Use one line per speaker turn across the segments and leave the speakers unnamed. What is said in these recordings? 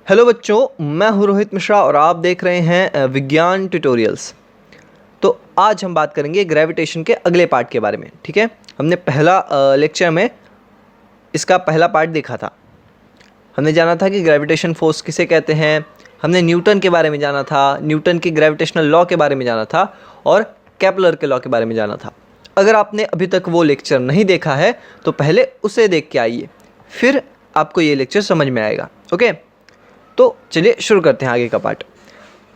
Hello बच्चों, मैं हूं रोहित मिश्रा और आप देख रहे हैं विज्ञान ट्यूटोरियल्स। तो आज हम बात करेंगे ग्रेविटेशन के अगले पार्ट के बारे में। ठीक है, हमने पहला लेक्चर में इसका पहला पार्ट देखा था। हमने जाना था कि ग्रेविटेशन फोर्स किसे कहते हैं, हमने न्यूटन के बारे में जाना था, न्यूटन की ग्रेविटेशनल लॉ के बारे में जाना था और केपलर के लॉ के बारे में जाना था। अगर आपने अभी तक वो लेक्चर नहीं देखा है तो पहले उसे देख के आइए, फिर आपको ये लेक्चर समझ में आएगा। ओके, तो चलिए शुरू करते हैं आगे का पार्ट।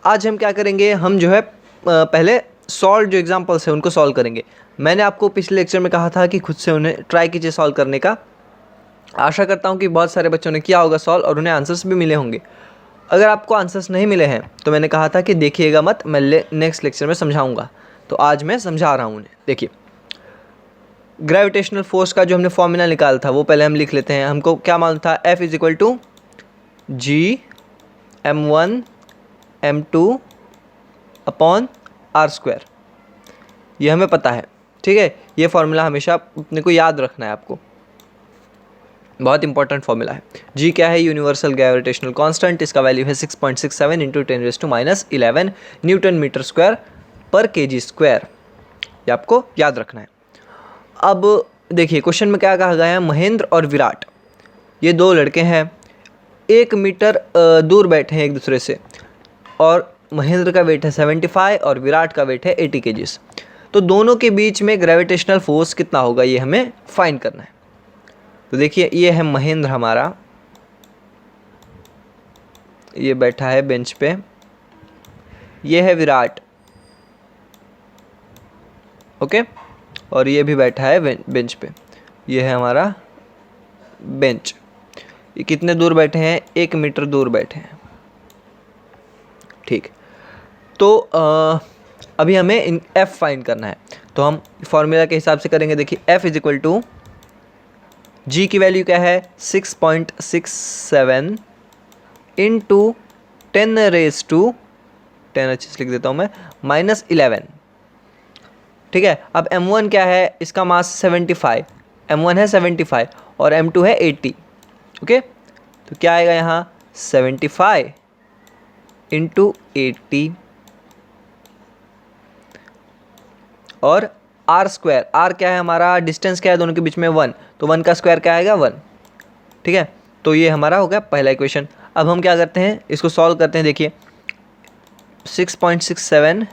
आज हम क्या करेंगे, हम जो है पहले सॉल्व जो एग्जांपल्स हैं उनको सॉल्व करेंगे। मैंने आपको पिछले लेक्चर में कहा था कि खुद से उन्हें ट्राई कीजिए सॉल्व करने का। आशा करता हूँ कि बहुत सारे बच्चों ने किया होगा सॉल्व और उन्हें आंसर्स भी मिले होंगे। अगर आपको आंसर्स नहीं मिले हैं तो मैंने कहा था कि देखिएगा मत, मैं नेक्स्ट लेक्चर में समझाऊँगा। तो आज मैं समझा रहा हूँ उन्हें। देखिए, ग्रेविटेशनल फोर्स का जो हमने फॉर्मूला निकाला था वो पहले हम लिख लेते हैं। हमको क्या मालूम था, F is equal to G m1 m2 upon r square. ये हमें पता है। ठीक है, ये फॉर्मूला हमेशा अपने को याद रखना है, आपको बहुत इंपॉर्टेंट फॉर्मूला है। जी क्या है, यूनिवर्सल ग्रेविटेशनल कांस्टेंट। इसका वैल्यू है 6.67 इंटू 10⁻11 न्यूटन मीटर स्क्वायर पर केजी स्क्वायर। ये आपको याद रखना है। अब देखिए, क्वेश्चन में क्या कहा गया है, महेंद्र और विराट ये दो लड़के हैं, 1 मीटर दूर बैठे हैं एक दूसरे से, और महेंद्र का वेट है 75 और विराट का वेट है 80 केजीज। तो दोनों के बीच में ग्रेविटेशनल फोर्स कितना होगा ये हमें फाइंड करना है। तो देखिए, ये है महेंद्र हमारा, ये बैठा है बेंच पे। ये है विराट, ओके, और ये भी बैठा है बेंच पे। ये है हमारा बेंच। ये कितने दूर बैठे हैं, 1 मीटर दूर बैठे हैं। ठीक, तो अभी हमें इन F फाइंड करना है, तो हम फॉर्मूला के हिसाब से करेंगे। देखिए, F इज इक्वल टू जी की वैल्यू क्या है 6.67 इंटू 10⁻10 अच्छे से लिख देता हूँ मैं, -11। ठीक है, अब m1 क्या है, इसका मास 75, m1 है 75 और m2 है 80। ओके, तो क्या आएगा यहाँ 75 इंटू 80 और आर स्क्वायर। आर क्या है हमारा, डिस्टेंस क्या है दोनों के बीच में 1, तो 1 का स्क्वायर क्या आएगा 1। ठीक है, तो ये हमारा हो गया पहला इक्वेशन। अब हम क्या करते हैं, इसको सॉल्व करते हैं। देखिए, 6.67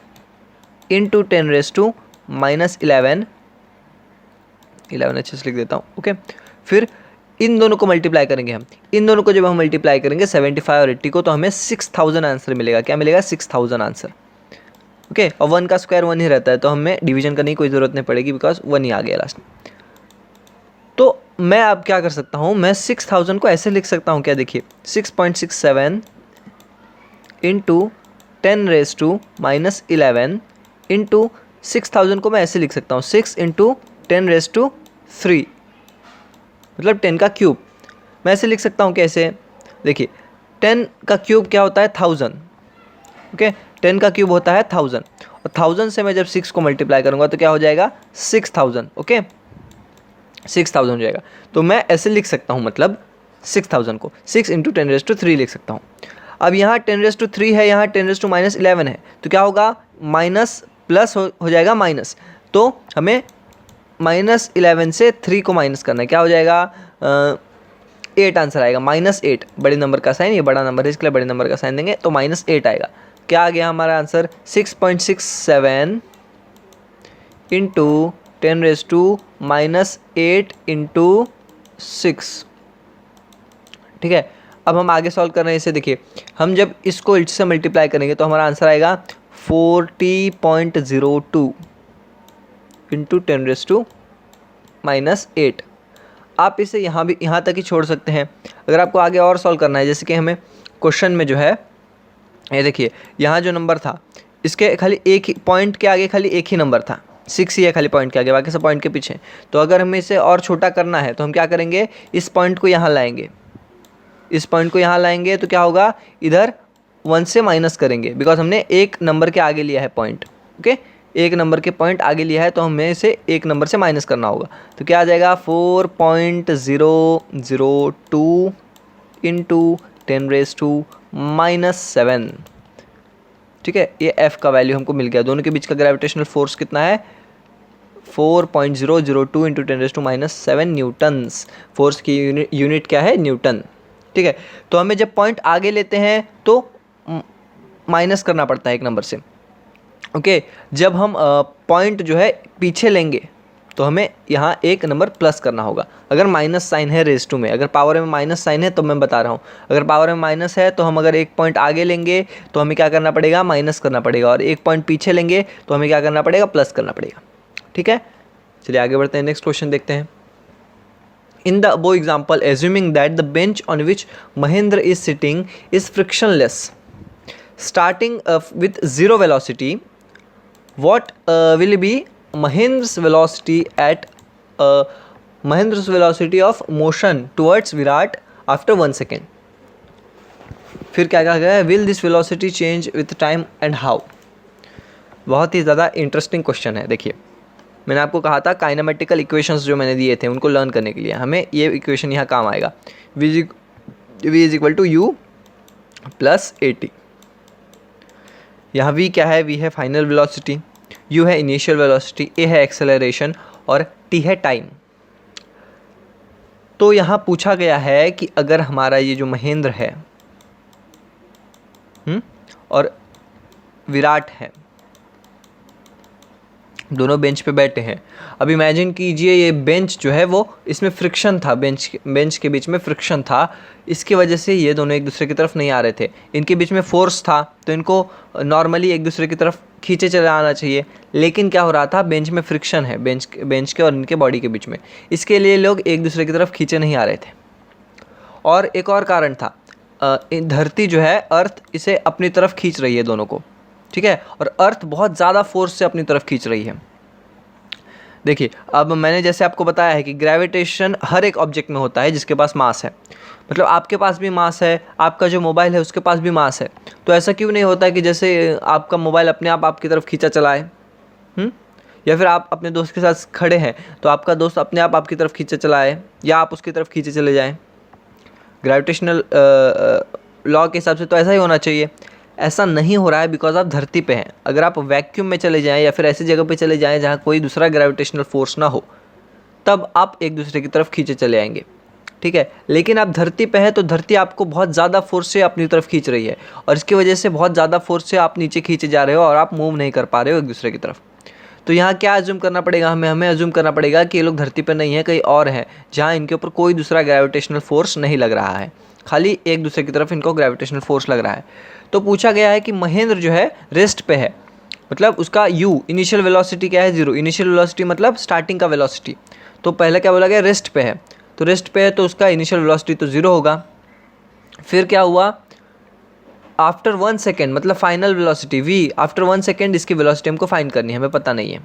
इंटू 10⁻11 अच्छे से लिख देता हूँ। ओके, फिर इन दोनों को मल्टीप्लाई करेंगे हम। इन दोनों को जब हम मल्टीप्लाई करेंगे 75 और 80 को, तो हमें 6000 आंसर मिलेगा। क्या मिलेगा, 6000 आंसर। ओके, और 1 का स्क्वायर 1 ही रहता है, तो हमें डिवीजन करने की कोई ज़रूरत नहीं पड़ेगी, बिकॉज 1 ही आ गया लास्ट में। तो मैं अब क्या कर सकता हूँ, मैं 6000 को ऐसे लिख सकता हूँ। क्या, देखिए 6.67 इंटू 10⁻11 इंटू 6000 को मैं ऐसे लिख सकता हूँ 6 इंटू 10⁻3, मतलब 10 का क्यूब। मैं ऐसे लिख सकता हूँ कैसे, देखिए 10 का क्यूब क्या होता है 1000। ओके, 10 का क्यूब होता है 1000 और 1000 से मैं जब 6 को मल्टीप्लाई करूँगा तो क्या हो जाएगा 6000। ओके, 6000 हो जाएगा। तो मैं ऐसे लिख सकता हूँ, मतलब 6000 को 6 इंटू 10⁻3 लिख सकता हूँ। अब यहाँ 10⁻3 है, यहाँ 10⁻11 है, तो क्या होगा, माइनस प्लस हो जाएगा माइनस। तो हमें -11 से 3 को माइनस करना है। क्या हो जाएगा, 8 आंसर आएगा, -8। बड़े नंबर का साइन, ये बड़ा नंबर है इसके लिए बड़े नंबर का साइन देंगे, तो -8 आएगा। क्या आ गया हमारा आंसर, 6.67 इंटू 10⁻8 इंटू 6। ठीक है, अब हम आगे सॉल्व कर रहे हैं इसे। देखिए, हम जब इसको इससे मल्टीप्लाई करेंगे तो हमारा आंसर आएगा 40.02 इंटू 10⁻8। आप इसे यहाँ तक ही छोड़ सकते हैं। अगर आपको आगे और सॉल्व करना है, जैसे कि हमें क्वेश्चन में जो है, ये देखिए यहाँ जो नंबर था इसके खाली एक ही पॉइंट के आगे खाली एक ही नंबर था, 6 ही है खाली पॉइंट के आगे, बाकी सब पॉइंट के पीछे। तो अगर हमें इसे और छोटा करना है तो हम क्या करेंगे, इस पॉइंट को यहाँ लाएंगे, इस पॉइंट को यहाँ लाएंगे, तो क्या होगा, इधर 1 से माइनस करेंगे, बिकॉज हमने एक नंबर के आगे लिया है पॉइंट। ओके, एक नंबर के पॉइंट आगे लिया है, तो हमें इसे एक नंबर से माइनस करना होगा। तो क्या आ जाएगा, 4.002 इंटू 10⁻⁻⁷। ठीक है, ये F का वैल्यू हमको मिल गया। दोनों के बीच का ग्रेविटेशनल फोर्स कितना है? 4.002 इंटू 10⁻⁷ न्यूटन्स। फोर्स की यूनिट क्या है? न्यूटन। ठीक है, तो हमें जब पॉइंट आगे लेते हैं तो माइनस करना पड़ता है एक नंबर से। ओके, जब हम पॉइंट जो है पीछे लेंगे तो हमें यहाँ एक नंबर प्लस करना होगा। अगर माइनस साइन है रेज़ टू में, अगर पावर में माइनस साइन है तो मैं बता रहा हूँ, अगर पावर में माइनस है तो हम अगर एक पॉइंट आगे लेंगे तो हमें क्या करना पड़ेगा? माइनस करना पड़ेगा, और एक पॉइंट पीछे लेंगे तो हमें क्या करना पड़ेगा? प्लस करना पड़ेगा। ठीक है, चलिए आगे बढ़ते हैं, नेक्स्ट क्वेश्चन देखते हैं। In the above example, assuming that the bench on which Mahendra is sitting is frictionless, starting with zero velocity, what will be Mahendra's velocity of motion towards Virat after 1 second? फिर क्या कहा गया है? Will this velocity change with time and how? बहुत ही ज़्यादा interesting question है। देखिए, मैंने आपको कहा था काइनेमेटिकल इक्वेशंस जो मैंने दिए थे उनको लर्न करने के लिए हमें ये इक्वेशन यहाँ काम आएगा। v is equal to u plus at। यहाँ v क्या है? v है फाइनल वेलोसिटी, u है इनिशियल वेलोसिटी, a है एक्सेलरेशन और t है टाइम। तो यहाँ पूछा गया है कि अगर हमारा ये जो महेंद्र है और विराट है, दोनों बेंच पे बैठे हैं। अब इमेजिन कीजिए ये बेंच जो है वो, इसमें फ्रिक्शन था, बेंच के बीच में फ्रिक्शन था, इसकी वजह से ये दोनों एक दूसरे की तरफ नहीं आ रहे थे। इनके बीच में फोर्स था तो इनको नॉर्मली एक दूसरे की तरफ खींचे चले आना चाहिए, लेकिन क्या हो रहा था? बेंच में फ्रिक्शन है, बेंच के और इनके बॉडी के बीच में, इसके लिए लोग एक दूसरे की तरफ खींचे नहीं आ रहे थे। और एक और कारण था, धरती जो है, अर्थ इसे अपनी तरफ खींच रही है दोनों को। ठीक है, और अर्थ बहुत ज़्यादा फोर्स से अपनी तरफ खींच रही है। देखिए, अब मैंने जैसे आपको बताया है कि ग्रेविटेशन हर एक ऑब्जेक्ट में होता है जिसके पास मास है। मतलब आपके पास भी मास है, आपका जो मोबाइल है उसके पास भी मास है। तो ऐसा क्यों नहीं होता कि जैसे आपका मोबाइल अपने आप आपकी तरफ खींचा चलाए, या फिर आप अपने दोस्त के साथ खड़े हैं तो आपका दोस्त अपने आप आपकी तरफ खींचे चलाए, या आप उसकी तरफ खींचे चले जाएँ। ग्रेविटेशनल लॉ के हिसाब से तो ऐसा ही होना चाहिए। ऐसा नहीं हो रहा है बिकॉज आप धरती पे हैं। अगर आप वैक्यूम में चले जाएं या फिर ऐसी जगह पे चले जाएं जहाँ कोई दूसरा ग्रेविटेशनल फोर्स ना हो, तब आप एक दूसरे की तरफ खींचे चले आएंगे। ठीक है, लेकिन आप धरती पे हैं तो धरती आपको बहुत ज़्यादा फोर्स से अपनी तरफ खींच रही है, और इसकी वजह से बहुत ज़्यादा फोर्स से आप नीचे खींचे जा रहे हो और आप मूव नहीं कर पा रहे हो एक दूसरे की तरफ। तो यहाँ क्या अज्यूम करना पड़ेगा? हमें अज्यूम करना पड़ेगा कि ये लोग धरती पर नहीं है, कहीं और है जहाँ इनके ऊपर कोई दूसरा ग्रेविटेशनल फोर्स नहीं लग रहा है, खाली एक दूसरे की तरफ इनको ग्रेविटेशनल फोर्स लग रहा है। तो पूछा गया है कि महेंद्र जो है रेस्ट पे है, मतलब उसका u इनिशियल वेलोसिटी क्या है? 0। इनिशियल वेलोसिटी मतलब स्टार्टिंग का वेलोसिटी। तो पहले क्या बोला गया? रेस्ट पे है। तो रेस्ट पे है तो उसका इनिशियल वेलोसिटी तो 0 होगा। फिर क्या हुआ? आफ्टर 1 सेकेंड मतलब final velocity v, after 1 second इसकी वेलोसिटी हमको फाइंड करनी है, हमें पता नहीं है।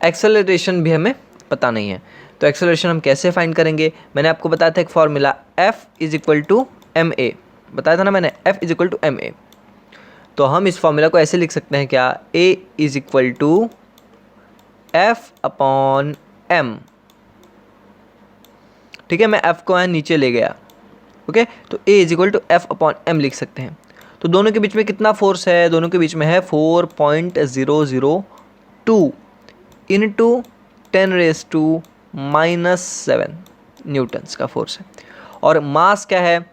एक्सेलरेशन भी हमें पता नहीं है। तो एक्सेलरेशन हम कैसे फाइंड करेंगे? मैंने आपको बताया था एक formula, F is equal to ma, बताया था ना मैंने, F is equal to ma। तो हम इस फॉर्मूला को ऐसे लिख सकते हैं क्या? A is equal to F upon m। ठीक है, मैं F को यहाँ नीचे ले गया। ओके, तो A is equal to F upon m लिख सकते हैं। तो दोनों के बीच में कितना फोर्स है? दोनों के बीच में है 4.002 इंटू 10⁻⁻⁷ न्यूटन्स का फोर्स है। और मास क्या है?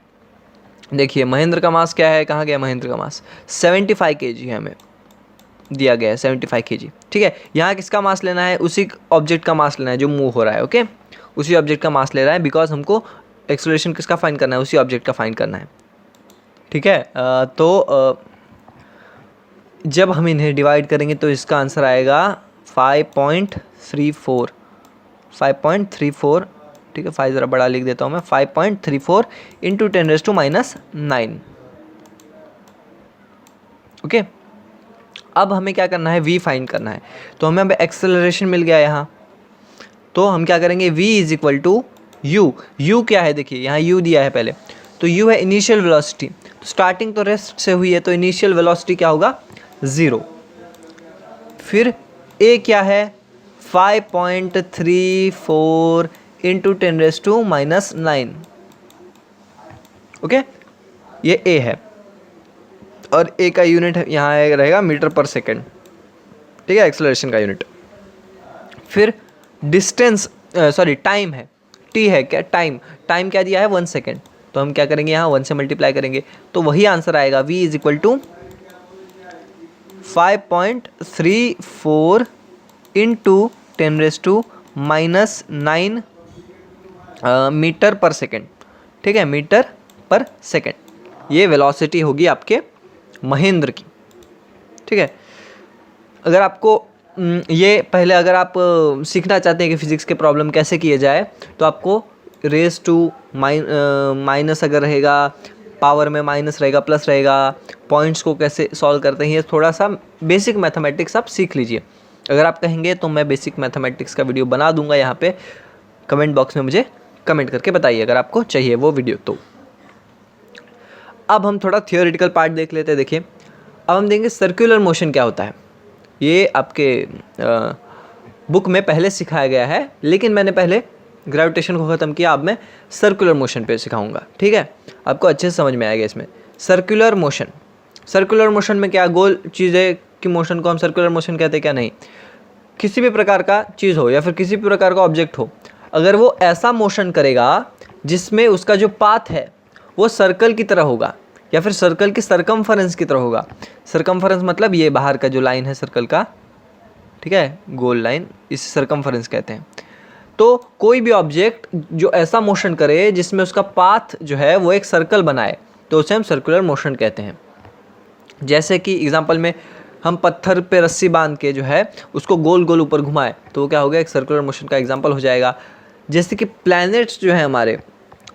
देखिए, महेंद्र का मास क्या है? कहाँ गया महेंद्र का मास? 75 kg है, हमें दिया गया है 75 kg। ठीक है, यहाँ किसका मास लेना है? उसी ऑब्जेक्ट का मास लेना है जो मूव हो रहा है। ओके, उसी ऑब्जेक्ट का मास ले रहा है, बिकॉज हमको एक्सेलरेशन किसका फाइंड करना है? उसी ऑब्जेक्ट का फाइंड करना है। ठीक है, तो जब हम इन्हें डिवाइड करेंगे तो इसका आंसर आएगा 5.34। ठीक है, 5 ज़रा बड़ा लिख देता हूँ मैं, 5.34 इंटू 10⁻⁹। ओके, अब हमें क्या करना है? v फाइंड करना है। तो हमें अब एक्सेलरेशन मिल गया यहाँ, तो हम क्या करेंगे? v is equal to u। u क्या है? देखिए, यहाँ u दिया है पहले, तो u है इनिशियल वेलोसिटी। तो स्टार्टिंग तो रेस्ट से हुई है, तो इनिशियल वेलोसिटी क्या होगा? 0। फिर a क्या है? 5.34 इंटू 10⁻⁹। ओके, ये ए है और ए का यूनिट यहाँ रहेगा मीटर पर सेकेंड, ठीक है, एक्सेलरेशन का यूनिट। फिर डिस्टेंस टाइम है, टी है क्या, टाइम क्या दिया है 1 सेकेंड, तो हम क्या करेंगे यहाँ 1 से मल्टीप्लाई करेंगे तो वही आंसर आएगा, v is equal to 5.34 into 10⁻⁻9 metre पर सेकेंड, ठीक है, मीटर पर सेकेंड। ये वेलोसिटी होगी आपके महेंद्र की, ठीक है। अगर आपको ये पहले अगर आप सीखना चाहते हैं कि फिजिक्स के प्रॉब्लम कैसे किए जाए, तो आपको रेस टू माइनस अगर रहेगा, पावर में माइनस रहेगा, प्लस रहेगा, पॉइंट्स को कैसे सॉल्व करते हैं, ये थोड़ा सा बेसिक मैथमेटिक्स आप सीख लीजिए। अगर आप कहेंगे तो मैं बेसिक मैथमेटिक्स का वीडियो बना दूंगा, यहाँ पे कमेंट बॉक्स में मुझे कमेंट करके बताइए अगर आपको चाहिए वो वीडियो। तो अब हम थोड़ा थियोरेटिकल पार्ट देख लेते हैं। देखिए, अब हम देखेंगे सर्कुलर मोशन क्या होता है। ये आपके बुक में पहले सिखाया गया है, लेकिन मैंने पहले ग्रेविटेशन को ख़त्म किया, अब मैं सर्कुलर मोशन पे सिखाऊंगा, ठीक है, आपको अच्छे से समझ में आएगा इसमें। सर्कुलर मोशन में क्या गोल चीज़ें की मोशन को हम सर्कुलर मोशन कहते हैं क्या? नहीं, किसी भी प्रकार का चीज़ हो या फिर किसी भी प्रकार का ऑब्जेक्ट हो, अगर वो ऐसा मोशन करेगा जिसमें उसका जो पाथ है वो सर्कल की तरह होगा या फिर सर्कल की सरकमफरेंस की तरह होगा। सरकमफरेंस मतलब ये बाहर का जो लाइन है सर्कल का, ठीक है, गोल लाइन, इसे सरकमफरेंस कहते हैं। तो कोई भी ऑब्जेक्ट जो ऐसा मोशन करे जिसमें उसका पाथ जो है वो एक सर्कल बनाए, तो उसे हम सर्कुलर मोशन कहते हैं। जैसे कि एग्जांपल में हम पत्थर पे रस्सी बांध के जो है उसको गोल गोल ऊपर घुमाए, तो वो क्या हो गया, एक सर्कुलर मोशन का एग्जांपल हो जाएगा। जैसे कि प्लैनेट्स जो है हमारे,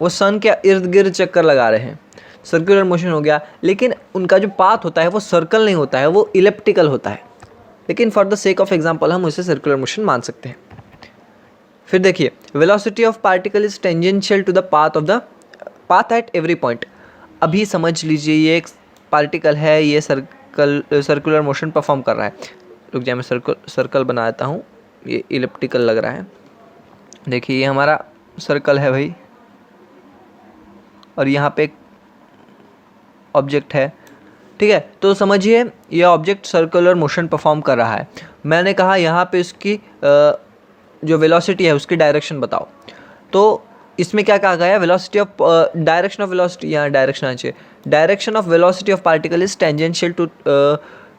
वो सन के इर्द गिर्द चक्कर लगा रहे हैं, सर्कुलर मोशन हो गया, लेकिन उनका जो पाथ होता है वो सर्कल नहीं होता है, वो इलिप्टिकल होता है, लेकिन for the sake of example हम उसे सर्कुलर मोशन मान सकते हैं। फिर देखिए, velocity of particle is tangential to the path at every point. अभी समझ लीजिए ये एक पार्टिकल है, ये सर्कुलर मोशन परफॉर्म कर रहा है। रुक जाए, मैं सर्कल बना देता हूँ, ये इलिप्टिकल लग रहा है। देखिए ये हमारा सर्कल है भाई, और यहाँ पे एक ऑब्जेक्ट है, ठीक है। तो समझिए ये ऑब्जेक्ट सर्कुलर मोशन परफॉर्म कर रहा है। मैंने कहा यहाँ पे इसकी जो वेलोसिटी है उसकी डायरेक्शन बताओ, तो इसमें क्या कहा गया है, velocity of direction of velocity, यहाँ डायरेक्शन आना चाहिए, direction of velocity of particle is tangential to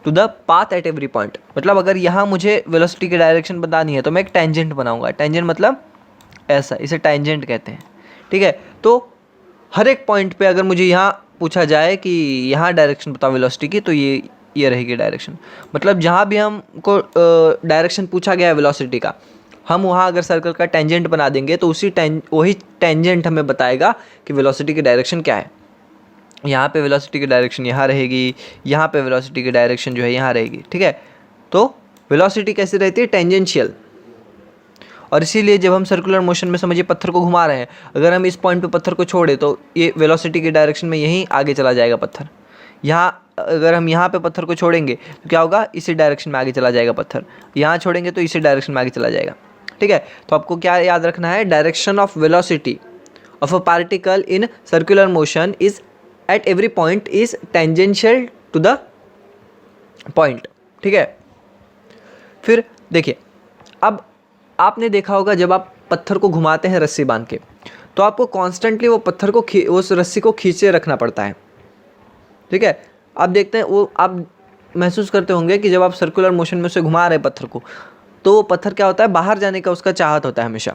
the path at every point. मतलब अगर यहाँ मुझे वेलोसिटी की डायरेक्शन बतानी है तो मैं एक टेंजेंट बनाऊंगा। टेंजेंट मतलब ऐसा, इसे टेंजेंट कहते हैं, ठीक है। तो हर एक पॉइंट पे अगर मुझे यहाँ पूछा जाए कि यहाँ डायरेक्शन बताओ वेलोसिटी की, तो ये रहेगी डायरेक्शन। मतलब जहाँ भी हमको डायरेक्शन पूछा गया है वेलोसिटी का, हम वहाँ अगर सर्कल का टेंजेंट बना देंगे तो वही टेंजेंट हमें बताएगा कि वेलोसिटी की डायरेक्शन क्या है। यहाँ पे वेलोसिटी की डायरेक्शन यहाँ रहेगी, यहाँ पे वेलोसिटी की डायरेक्शन जो है यहाँ रहेगी, ठीक है। तो वेलोसिटी कैसी रहती है, टेंजेंशियल। और इसीलिए जब हम सर्कुलर मोशन में समझिए पत्थर को घुमा रहे हैं, अगर हम इस पॉइंट पे पत्थर को छोड़े तो ये वेलोसिटी की डायरेक्शन में यहीं आगे चला जाएगा पत्थर। यहाँ अगर हम यहाँ पे पत्थर को छोड़ेंगे तो क्या होगा, इसी डायरेक्शन में आगे चला जाएगा पत्थर। यहाँ छोड़ेंगे तो इसी डायरेक्शन में आगे चला जाएगा, ठीक है। तो आपको क्या याद रखना है, direction of velocity of a particle in circular motion is at every point is tangential to the point, ठीक है। फिर देखिए, अब आपने देखा होगा जब आप पत्थर को घुमाते हैं रस्सी बांध के, तो आपको कॉन्स्टेंटली वो पत्थर को उस रस्सी को खींचे रखना पड़ता है, ठीक है। आप देखते हैं, वो आप महसूस करते होंगे कि जब आप सर्कुलर मोशन में उसे घुमा रहे हैं पत्थर को, तो वो पत्थर क्या होता है, बाहर जाने का उसका चाहत होता है हमेशा,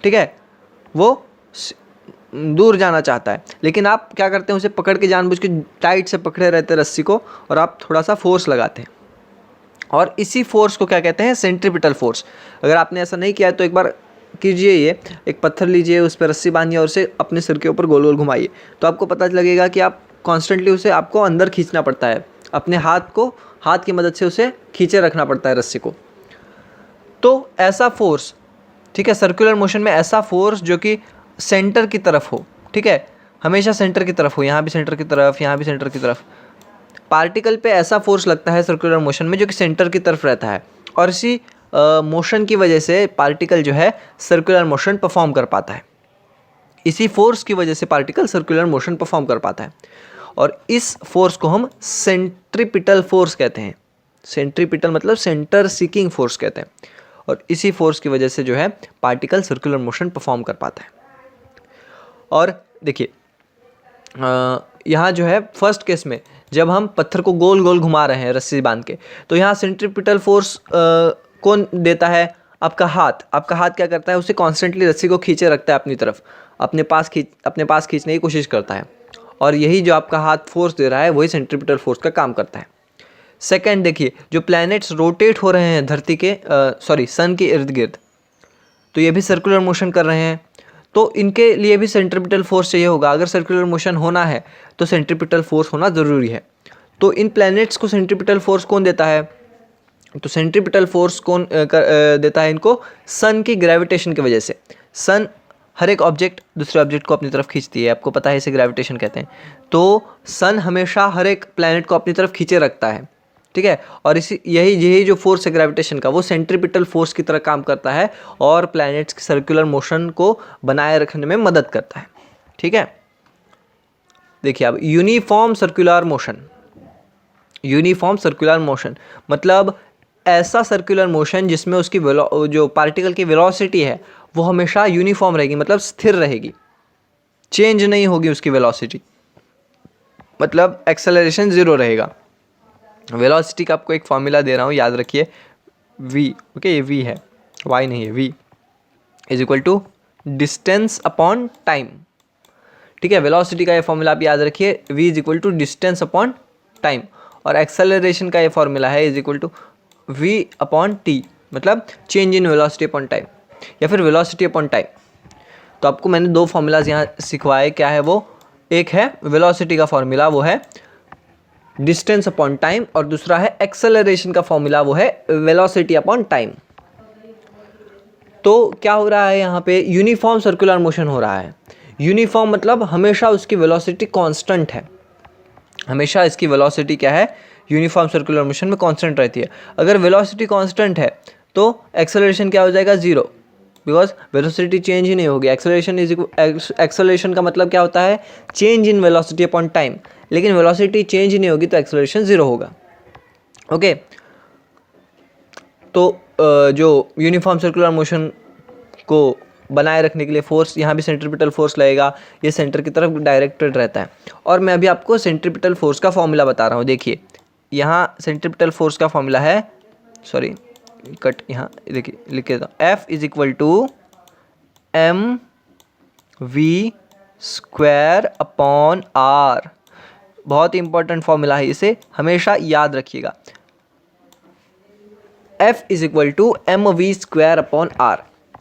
ठीक है, वो दूर जाना चाहता है। लेकिन आप क्या करते हैं, उसे पकड़ के जानबूझ के टाइट से पकड़े रहते हैं रस्सी को, और आप थोड़ा सा फोर्स लगाते हैं, और इसी फोर्स को क्या कहते हैं, सेंट्रीपिटल फोर्स। अगर आपने ऐसा नहीं किया है तो एक बार कीजिए, ये एक पत्थर लीजिए, उस पर रस्सी बांधिए और उसे अपने सिर के ऊपर गोल गोल घुमाइए, तो आपको पता लगेगा कि आप कॉन्स्टेंटली उसे आपको अंदर खींचना पड़ता है, अपने हाथ की मदद से उसे खींचे रखना पड़ता है रस्सी को। तो ऐसा फोर्स, ठीक है, सर्कुलर मोशन में ऐसा फोर्स जो कि सेंटर की तरफ हो, ठीक है, हमेशा सेंटर की तरफ हो, यहाँ भी सेंटर की तरफ, यहाँ भी सेंटर की तरफ। पार्टिकल पे ऐसा फोर्स लगता है सर्कुलर मोशन में जो कि सेंटर की तरफ रहता है, और इसी मोशन की वजह से पार्टिकल जो है सर्कुलर मोशन परफॉर्म कर पाता है। इसी फोर्स की वजह से पार्टिकल सर्कुलर मोशन परफॉर्म कर पाता है और इस फोर्स को हम सेंट्रीपिटल फोर्स कहते हैं। सेंट्रीपिटल मतलब सेंटर सीकिंग फोर्स कहते हैं और इसी फोर्स की वजह से जो है पार्टिकल सर्कुलर मोशन परफॉर्म कर पाता है। और देखिए यहाँ जो है फर्स्ट केस में जब हम पत्थर को गोल गोल घुमा रहे हैं रस्सी बांध के, तो यहाँ सेंट्रीपिटल फोर्स कौन देता है? आपका हाथ। आपका हाथ क्या करता है? उसे कॉन्स्टेंटली रस्सी को खींचे रखता है अपनी तरफ, अपने पास खींचने की कोशिश करता है और यही जो आपका हाथ फोर्स दे रहा है वही सेंट्रीपिटल फोर्स का काम करता है। सेकंड देखिए, जो प्लैनेट्स रोटेट हो रहे हैं धरती के सन के इर्द गिर्द, तो ये भी सर्कुलर मोशन कर रहे हैं, तो इनके लिए भी सेंट्रीपिटल फोर्स चाहिए होगा। अगर सर्कुलर मोशन होना है तो सेंट्रीपिटल फोर्स होना ज़रूरी है। तो इन प्लैनेट्स को सेंट्रीपिटल फोर्स कौन देता है? तो सेंट्रीपिटल फोर्स कौन देता है इनको? सन की ग्रेविटेशन की वजह से। सन हर एक ऑब्जेक्ट दूसरे ऑब्जेक्ट को अपनी तरफ खींचती है, आपको पता है, इसे ग्रेविटेशन कहते हैं। तो सन हमेशा हर एक प्लैनेट को अपनी तरफ खींचे रखता है, ठीक है। और यही जो फोर्स है ग्रेविटेशन का, वो सेंट्रीपिटल फोर्स की तरह काम करता है और प्लैनेट्स की सर्कुलर मोशन को बनाए रखने में मदद करता है, ठीक है। देखिए अब uniform circular motion. Uniform circular motion मतलब ऐसा सर्कुलर मोशन जिसमें उसकी जो पार्टिकल की वेलोसिटी है वो हमेशा यूनिफॉर्म रहेगी, मतलब स्थिर रहेगी, चेंज नहीं होगी उसकी वेलोसिटी, मतलब एक्सेलरेशन ज़ीरो रहेगा। वेलोसिटी का आपको एक फॉर्मूला दे रहा हूँ, याद रखिए, v, ओके, ये v है, y नहीं है, v is equal to distance upon time, ठीक है। वेलोसिटी का ये फॉर्मूला आप याद रखिए, v is equal to distance upon time, और एक्सेलरेशन का ये फॉर्मूला है is equal to v upon t, मतलब change in velocity upon time या फिर वेलोसिटी अपॉन टाइम। तो आपको मैंने दो फॉर्मूलाज यहाँ सिखवाए, क्या है वो? एक है वेलोसिटी का फॉर्मूला, वो है डिस्टेंस अपॉन टाइम, और दूसरा है एक्सेलरेशन का फॉर्मूला, वो है वेलोसिटी अपॉन टाइम। तो क्या हो रहा है यहाँ पे? यूनिफॉर्म सर्कुलर मोशन हो रहा है। यूनिफॉर्म मतलब हमेशा उसकी वेलोसिटी कांस्टेंट है, हमेशा इसकी वेलोसिटी क्या है? यूनिफॉर्म सर्कुलर मोशन में कांस्टेंट रहती है। अगर वेलोसिटी कांस्टेंट है तो एक्सेलरेशन क्या हो जाएगा? ज़ीरो, बिकॉज वेलोसिटी चेंज ही नहीं होगी। एक्सेलरेशन का मतलब क्या होता है? Change in velocity upon time, लेकिन वेलोसिटी चेंज ही नहीं होगी तो एक्सेलरेशन ज़ीरो होगा, ओके। तो जो यूनिफॉर्म सर्कुलर मोशन को बनाए रखने के लिए फोर्स, यहाँ भी सेंट्रीपिटल फोर्स लगेगा, ये सेंटर की तरफ डायरेक्टेड रहता है। और मैं अभी आपको सेंट्रीपिटल फोर्स का फॉर्मूला बता रहा हूँ। देखिए यहाँ सेंट्रीपिटल फोर्स का फॉर्मूला है, सॉरी कट, यहाँ देखिए लिख देता हूँ, F is equal to mv square upon r। बहुत ही इंपॉर्टेंट फॉर्मूला है, इसे हमेशा याद रखिएगा। F is equal to mv square upon r।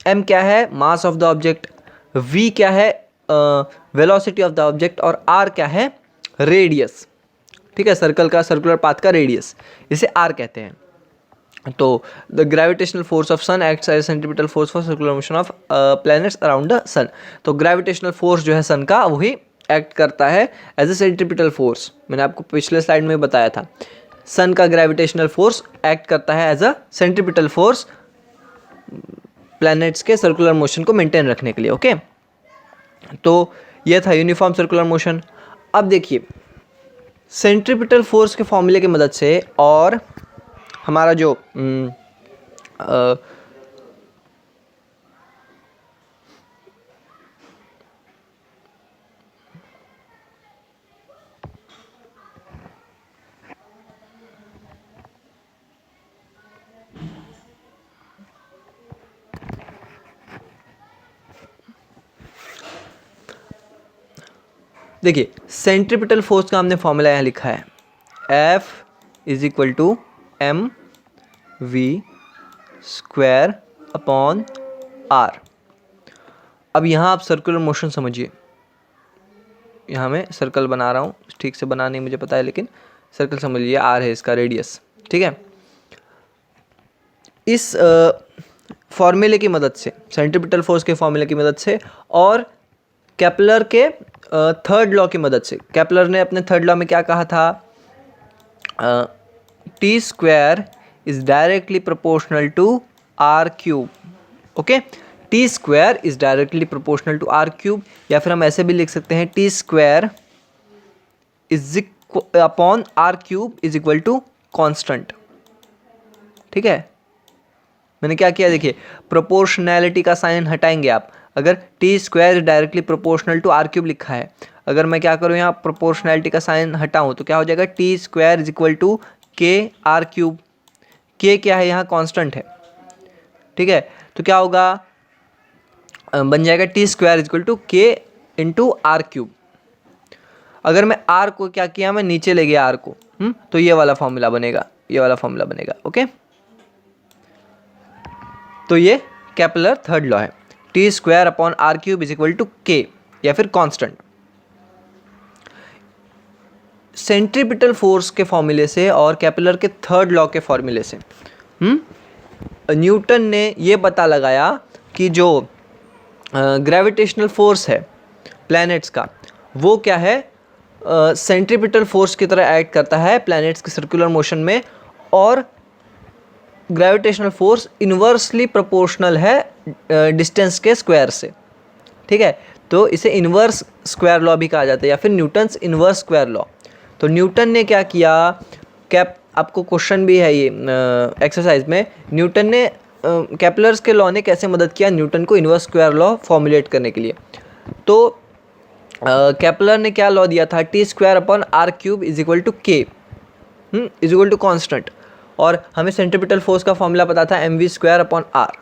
m क्या है? Mass of the object, v क्या है? वेलोसिटी ऑफ द ऑब्जेक्ट, और r क्या है? रेडियस, ठीक है, सर्कल का, सर्कुलर पाथ का रेडियस, इसे r कहते हैं। तो the gravitational force of sun acts as centripetal force for circular motion of planets around the sun. तो ग्रेविटेशनल फोर्स जो है सन का, वही एक्ट करता है एज ए सेंट्रीपिटल फोर्स। मैंने आपको पिछले स्लाइड में बताया था, सन का ग्रेविटेशनल फोर्स एक्ट करता है as a centripetal force planets के सर्कुलर मोशन को मेंटेन रखने के लिए, ओके। तो यह था यूनिफॉर्म सर्कुलर मोशन। अब देखिए सेंट्रीपिटल फोर्स के फॉर्मूले की मदद से और हमारा जो देखिए सेंट्रीपिटल फोर्स का हमने फॉर्मूला यहाँ लिखा है, F is equal to M V square upon r। अब यहाँ आप सर्कुलर मोशन समझिए, यहाँ मैं सर्कल बना रहा हूँ, ठीक से बना नहीं मुझे पता है, लेकिन सर्कल समझ लीजिए, r है इसका रेडियस, ठीक है। इस फॉर्मूले की मदद से, सेंट्रीपिटल फोर्स के फॉर्मूले की मदद से और केपलर के थर्ड लॉ की मदद से, केपलर ने अपने थर्ड लॉ में क्या कहा था? T square is directly proportional to r cube, okay. T square is directly proportional to R cube, या फिर हम ऐसे भी लिख सकते हैं T square is upon R cube is equal to constant. ठीक है, मैंने क्या किया देखिए, प्रोपोर्शनैलिटी का साइन हटाएंगे आप। अगर T square directly proportional to R cube लिखा है, अगर मैं क्या करूँ यहाँ प्रोपोर्शनैलिटी का साइन हटाऊँ तो क्या हो जाएगा, T square is equal to K R cube. K क्या है यहाँ, कांस्टेंट है। ठीक है, तो क्या होगा, बन जाएगा T square is equal to K into R cube. अगर मैं आर को क्या किया, मैं नीचे ले गया आर को, तो ये वाला फॉर्मूला बनेगा, ये वाला फॉर्मूला बनेगा। ओके, तो ये केपलर थर्ड लॉ है, T square upon R cube is equal to K, या फिर कांस्टेंट। सेंट्रीपिटल फोर्स के फॉर्मूले से और केपलर के थर्ड लॉ के फॉर्मूले से न्यूटन ने ये पता लगाया कि जो ग्रेविटेशनल फोर्स है प्लैनेट्स का, वो क्या है, सेंट्रीपिटल फोर्स की तरह एक्ट करता है प्लैनेट्स के सर्कुलर मोशन में, और ग्रेविटेशनल फोर्स इन्वर्सली प्रोपोर्शनल है डिस्टेंस के स्क्वायर से। ठीक है, तो इसे इन्वर्स स्क्वायर लॉ भी कहा जाता है, या फिर न्यूटन्स इन्वर्स स्क्वायर लॉ। तो न्यूटन ने क्या किया, आपको क्वेश्चन भी है ये एक्सरसाइज में, न्यूटन ने केपलर्स के लॉ ने कैसे मदद किया न्यूटन को इन्वर्स स्क्वायर लॉ फॉर्मुलेट करने के लिए। तो केपलर ने क्या लॉ दिया था, T square upon R cube is equal to K is equal to constant, और हमें सेंट्रीपिटल फोर्स का फॉर्मूला पता था M V square upon R.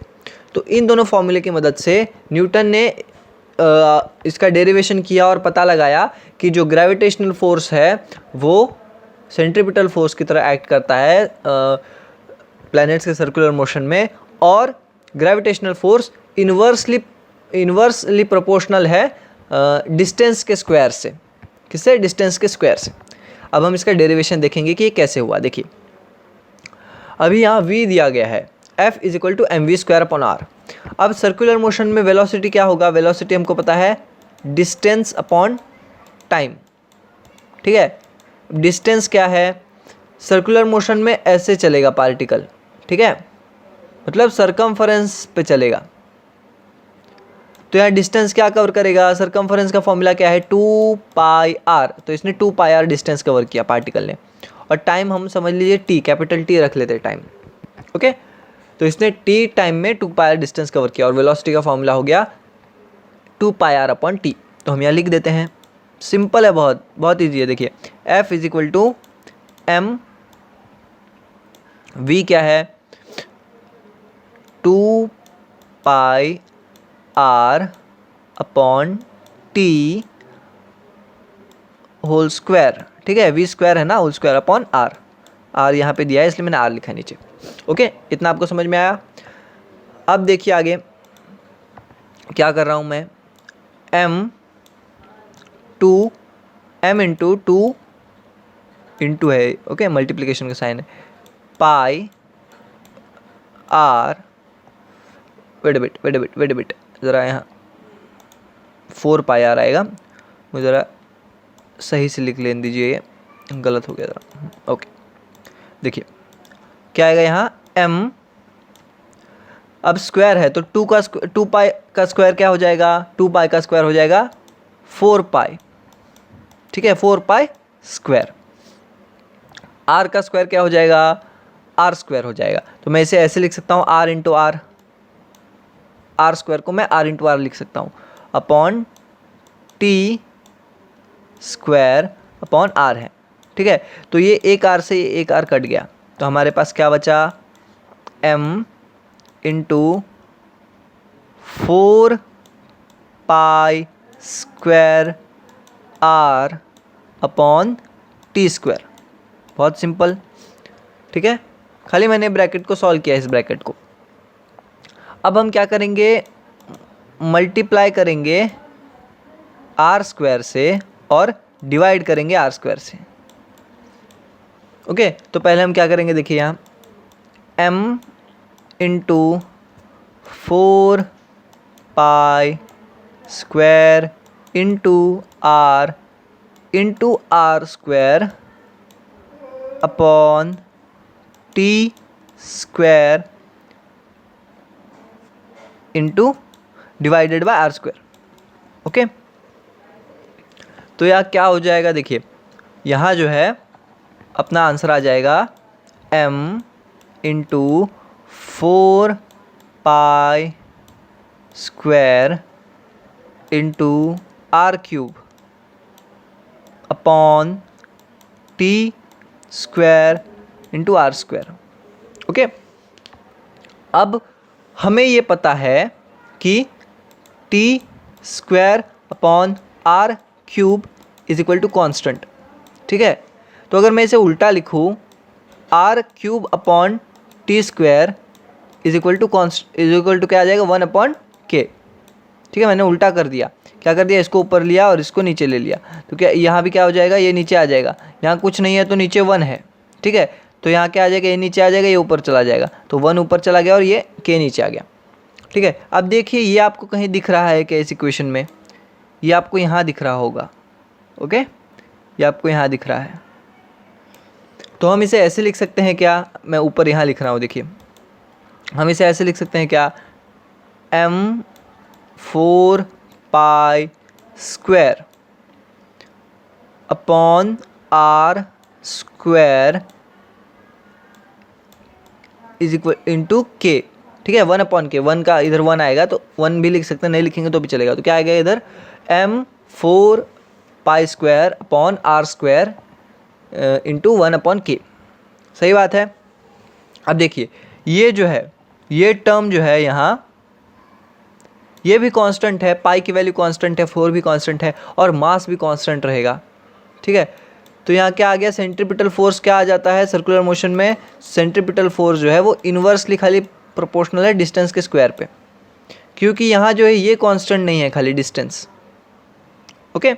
तो इन दोनों फॉर्मूले की मदद से न्यूटन ने इसका डेरिवेशन किया और पता लगाया कि जो ग्रेविटेशनल फोर्स है वो सेंट्रीपिटल फोर्स की तरह एक्ट करता है प्लैनेट्स के सर्कुलर मोशन में, और ग्रेविटेशनल फोर्स इन्वर्सली प्रोपोर्शनल है डिस्टेंस के स्क्वायर से। किससे, डिस्टेंस के स्क्वायर से। अब हम इसका डेरिवेशन देखेंगे कि ये कैसे हुआ। देखिए, अभी यहाँ v दिया गया है, f is equal to M V square upon R. अब सर्कुलर मोशन में वेलोसिटी क्या होगा, वेलोसिटी हमको पता है डिस्टेंस अपॉन टाइम। ठीक है, डिस्टेंस क्या है, सर्कुलर मोशन में ऐसे चलेगा पार्टिकल। ठीक है, मतलब सरकमफरेंस पे चलेगा, तो यहाँ डिस्टेंस क्या कवर करेगा, सरकमफरेंस का फॉर्मूला क्या है, 2 पाई आर। तो इसने 2 पाई आर डिस्टेंस कवर किया पार्टिकल ने, और टाइम हम समझ लीजिए टी, कैपिटल टी रख लेते टाइम। ओके, तो इसने टी टाइम में 2 पाई आर डिस्टेंस कवर किया, और वेलोसिटी का फॉर्मूला हो गया 2 पाई आर अपॉन टी। तो हम यहाँ लिख देते हैं, सिंपल है, बहुत बहुत ईजी है। देखिए, F is equal to M V क्या है, 2 pi R upon T whole square. ठीक है, वी स्क्वायर है ना, whole square upon R. R यहाँ पे दिया है इसलिए मैंने आर लिखा है नीचे। ओके, इतना आपको समझ में आया। अब देखिए आगे क्या कर रहा हूँ मैं, एम इंटू टू इंटू है, ओके, मल्टीप्लिकेशन का साइन है, पाई आर, वेट अ बिट ज़रा यहाँ 4 पाई आर आएगा, मुझे ज़रा सही से लिख लेने दीजिए, ये गलत हो गया ज़रा। ओके, देखिए क्या आएगा यहाँ, m, अब स्क्वायर है तो 2 पाई का स्क्वायर क्या हो जाएगा, 2 पाई का स्क्वायर हो जाएगा 4 पाई। ठीक है, 4 पाई स्क्वायर। r का स्क्वायर क्या हो जाएगा, r स्क्वायर हो जाएगा। तो मैं इसे ऐसे लिख सकता हूँ, r into R, R square को मैं r इंटू आर लिख सकता हूँ, upon T square upon r है। ठीक है, तो ये एक r से एक r कट गया, तो हमारे पास क्या बचा, m into 4 pi square r upon T square. बहुत सिंपल। ठीक है, खाली मैंने ब्रैकेट को सॉल्व किया, इस ब्रैकेट को। अब हम क्या करेंगे, मल्टीप्लाई करेंगे आर स्क्वायर से और डिवाइड करेंगे आर स्क्वायर से। ओके, तो पहले हम क्या करेंगे, देखिए यहाँ m into 4 pi square into R square upon T square into divided by R square. Okay, तो यहाँ क्या हो जाएगा, देखिए यहाँ जो है अपना आंसर आ जाएगा m into 4 pi square into R cube upon T square into R square. Okay, अब हमें ये पता है कि T square upon R cube is equal to constant. ठीक है, तो अगर मैं इसे उल्टा लिखूँ, R cube upon T square is equal to क्या आ जाएगा, 1/k। ठीक है, मैंने उल्टा कर दिया, क्या कर दिया, इसको ऊपर लिया और इसको नीचे ले लिया, तो क्या यहाँ भी क्या हो जाएगा, ये नीचे आ जाएगा, यहाँ कुछ नहीं है तो नीचे 1 है। ठीक है, तो यहाँ क्या आ जाएगा, ये नीचे आ जाएगा, ये ऊपर चला जाएगा, तो 1 ऊपर चला गया और ये k नीचे आ गया। ठीक है, अब देखिए ये आपको कहीं दिख रहा है क्या इस इक्वेशन में, ये आपको यहाँ दिख रहा होगा। ओके, ये आपको यहाँ दिख रहा है, तो हम इसे ऐसे लिख सकते हैं क्या, मैं ऊपर यहाँ लिख रहा हूँ, देखिए हम इसे ऐसे लिख सकते हैं क्या, m4 pi square upon R square is equal into K. ठीक है, 1/k, 1 का इधर 1 आएगा तो 1 भी लिख सकते हैं, नहीं लिखेंगे तो भी चलेगा, तो क्या आएगा इधर m4 pi square upon R square into 1/k। सही बात है। अब देखिए ये जो है, ये टर्म जो है यहाँ, ये भी कांस्टेंट है, पाई की वैल्यू कांस्टेंट है, 4 भी कांस्टेंट है और मास भी कांस्टेंट रहेगा। ठीक है, तो यहाँ क्या आ गया, सेंट्रीपिटल फोर्स क्या आ जाता है सर्कुलर मोशन में, सेंट्रीपिटल फोर्स जो है वो इन्वर्सली खाली प्रोपोर्शनल है डिस्टेंस के स्क्वायर पे, क्योंकि यहाँ जो है ये कांस्टेंट नहीं है, खाली डिस्टेंस। ओके,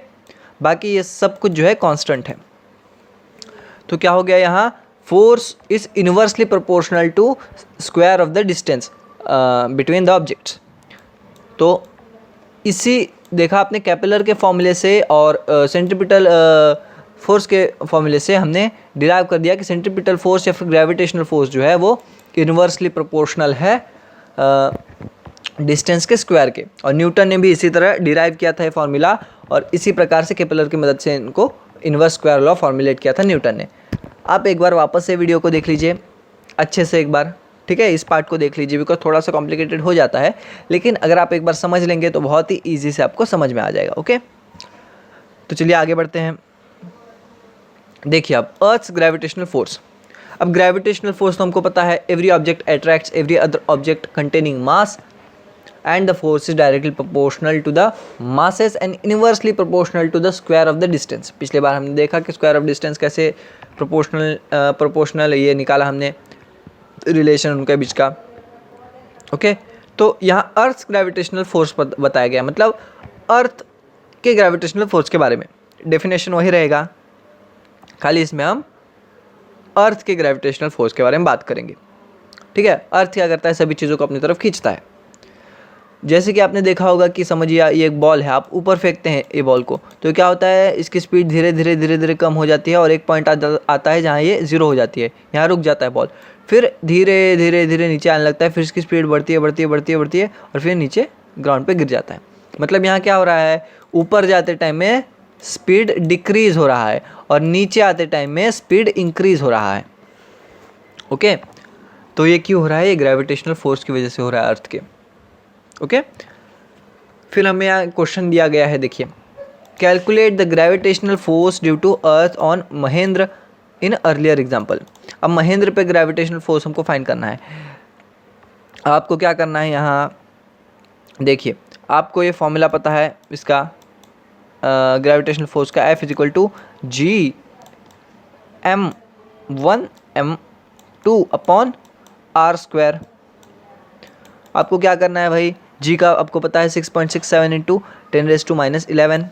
बाकी ये सब कुछ जो है कांस्टेंट है। तो क्या हो गया, यहाँ force is inversely proportional to square of the distance between the objects. तो इसी देखा आपने कैपिलर के फॉर्मूले से और सेंट्रीपिटल फोर्स के फॉर्मूले से हमने डिराइव कर दिया कि सेंट्रीपिटल फोर्स या फिर ग्रेविटेशनल फोर्स जो है वो इन्वर्सली प्रोपोर्शनल है डिस्टेंस के स्क्वायर के। और न्यूटन ने भी इसी तरह डिराइव किया था ये फार्मूला, और इसी प्रकार से कैपिलर की मदद से इनको इन्वर्स स्क्वायर लॉ फॉर्मुलेट किया था न्यूटन ने। आप एक बार वापस से वीडियो को देख लीजिए अच्छे से एक बार। ठीक है, इस पार्ट को देख लीजिए, बिकॉज थोड़ा सा कॉम्प्लिकेटेड हो जाता है, लेकिन अगर आप एक बार समझ लेंगे तो बहुत ही ईजी से आपको समझ में आ जाएगा। ओके, तो चलिए आगे बढ़ते हैं। देखिए अब अर्थ्स ग्रेविटेशनल फोर्स। अब ग्रेविटेशनल फोर्स तो हमको पता है, every object attracts every other object containing mass and the force is directly proportional to the masses and inversely proportional to the square of the distance। पिछले बार हमने देखा कि square of distance कैसे proportional ये निकाला हमने रिलेशन उनके बीच का। ओके, तो यहाँ अर्थ ग्रेविटेशनल फोर्स बताया गया, मतलब अर्थ के ग्रेविटेशनल फोर्स के बारे में डेफिनेशन वही रहेगा, खाली इसमें हम अर्थ के ग्रेविटेशनल फोर्स के बारे में बात करेंगे। ठीक है, अर्थ क्या करता है, सभी चीज़ों को अपनी तरफ खींचता है। जैसे कि आपने देखा होगा कि समझिए ये एक बॉल है, आप ऊपर फेंकते हैं ये बॉल को, तो क्या होता है, इसकी स्पीड धीरे धीरे कम हो जाती है और एक पॉइंट आता है जहाँ ये 0 हो जाती है, यहाँ रुक जाता है बॉल, फिर धीरे धीरे नीचे आने लगता है, फिर इसकी स्पीड बढ़ती है और फिर नीचे ग्राउंड पे गिर जाता है। मतलब यहाँ क्या हो रहा है, ऊपर जाते टाइम में स्पीड डिक्रीज़ हो रहा है और नीचे आते टाइम में स्पीड इंक्रीज़ हो रहा है। ओके, तो ये क्यों हो रहा है, ये ग्रेविटेशनल फोर्स की वजह से हो रहा है अर्थ के। ओके, फिर हमें यहाँ क्वेश्चन दिया गया है, देखिए calculate the gravitational force due to Earth on Mahendra in earlier example. अब महेंद्र पे ग्रेविटेशनल फोर्स हमको फाइंड करना है। आपको क्या करना है, यहाँ देखिए आपको ये फॉर्मूला पता है इसका ग्रेविटेशनल फोर्स का, F is equal to G m1 m2 upon R square. आपको क्या करना है भाई, G का आपको पता है 6.67 इंटू 10⁻⁻11।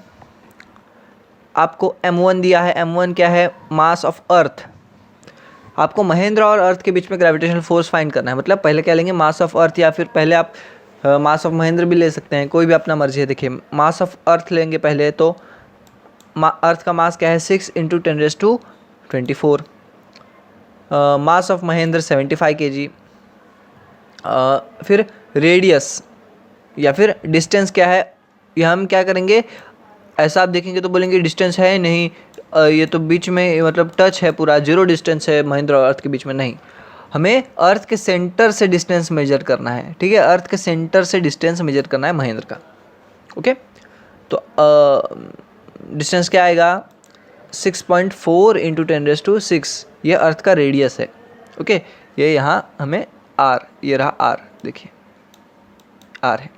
आपको m1 दिया है, m1 क्या है, मास ऑफ अर्थ। आपको महेंद्र और अर्थ के बीच में ग्रेविटेशनल फोर्स फाइंड करना है, मतलब पहले क्या लेंगे, मास ऑफ अर्थ, या फिर पहले आप मास ऑफ महेंद्र भी ले सकते हैं, कोई भी अपना मर्जी है। देखिए मास ऑफ अर्थ लेंगे पहले, तो अर्थ का मास क्या है 6 into 10⁻24। Mass of Mahendra 75 kg। फिर रेडियस या फिर डिस्टेंस क्या है, यह हम क्या करेंगे, ऐसा आप देखेंगे तो बोलेंगे डिस्टेंस है नहीं, ये तो बीच में मतलब टच है, पूरा जीरो डिस्टेंस है महेंद्र और अर्थ के बीच में। नहीं, हमें अर्थ के सेंटर से डिस्टेंस मेजर करना है, ठीक है, अर्थ के सेंटर से डिस्टेंस मेजर करना है महेंद्र का। ओके, तो डिस्टेंस क्या आएगा, 6.4 × 10⁶, ये अर्थ का रेडियस है। ओके, ये यहाँ हमें आर, ये रहा आर, देखिए आर है।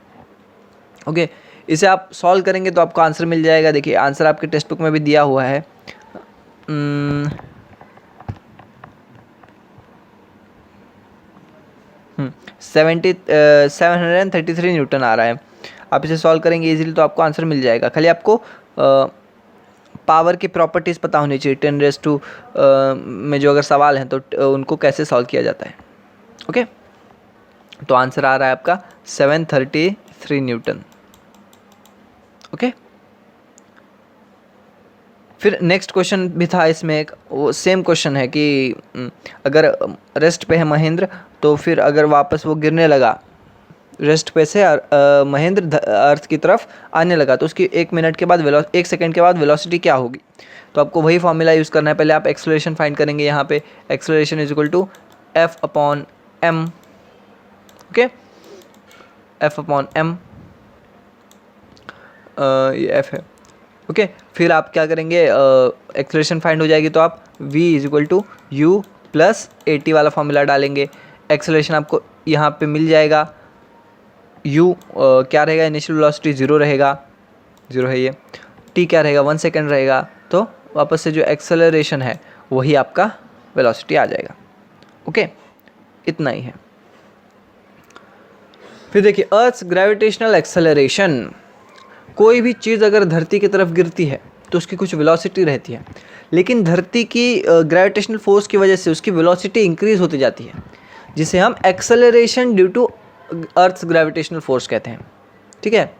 ओके, इसे आप सॉल्व करेंगे तो आपको आंसर मिल जाएगा। देखिए आंसर आपके टेक्स्ट बुक में भी दिया हुआ है। 733 न्यूटन आ रहा है। आप इसे सॉल्व करेंगे इजीली तो आपको आंसर मिल जाएगा। खाली आपको पावर की प्रॉपर्टीज़ पता होनी चाहिए, 10⁻² में जो अगर सवाल हैं तो उनको कैसे सॉल्व किया जाता है। ओके, तो आंसर आ रहा है आपका 733 न्यूटन। ओके, फिर नेक्स्ट क्वेश्चन भी था इसमें एक, वो सेम क्वेश्चन है कि अगर रेस्ट पे है महेंद्र, तो फिर अगर वापस वो गिरने लगा, रेस्ट पे से महेंद्र अर्थ की तरफ आने लगा, तो उसकी 1 मिनट के बाद 1 सेकेंड के बाद वेलोसिटी क्या होगी। तो आपको वही फॉर्मूला यूज़ करना है। पहले आप एक्सेलरेशन फाइंड करेंगे, यहाँ पे एक्सेलरेशन = F/m। ओके, F/m, ये F है। ओके, फिर आप क्या करेंगे, एक्सेलरेशन फाइंड हो जाएगी तो आप v = u + at वाला फॉर्मूला डालेंगे। एक्सेलरेशन आपको यहाँ पे मिल जाएगा, u क्या रहेगा, इनिशियल वेलोसिटी 0 रहेगा, 0 है ये, t क्या रहेगा, 1 सेकेंड रहेगा, तो वापस से जो एक्सेलरेशन है वही आपका वेलोसिटी आ जाएगा। ओके, इतना ही है। फिर देखिए अर्थ ग्रेविटेशनल एक्सेलरेशन, कोई भी चीज़ अगर धरती की तरफ गिरती है तो उसकी कुछ वेलोसिटी रहती है, लेकिन धरती की ग्रेविटेशनल फोर्स की वजह से उसकी वेलोसिटी इंक्रीज होती जाती है, जिसे हम acceleration due to Earth's gravitational force कहते हैं, ठीक है,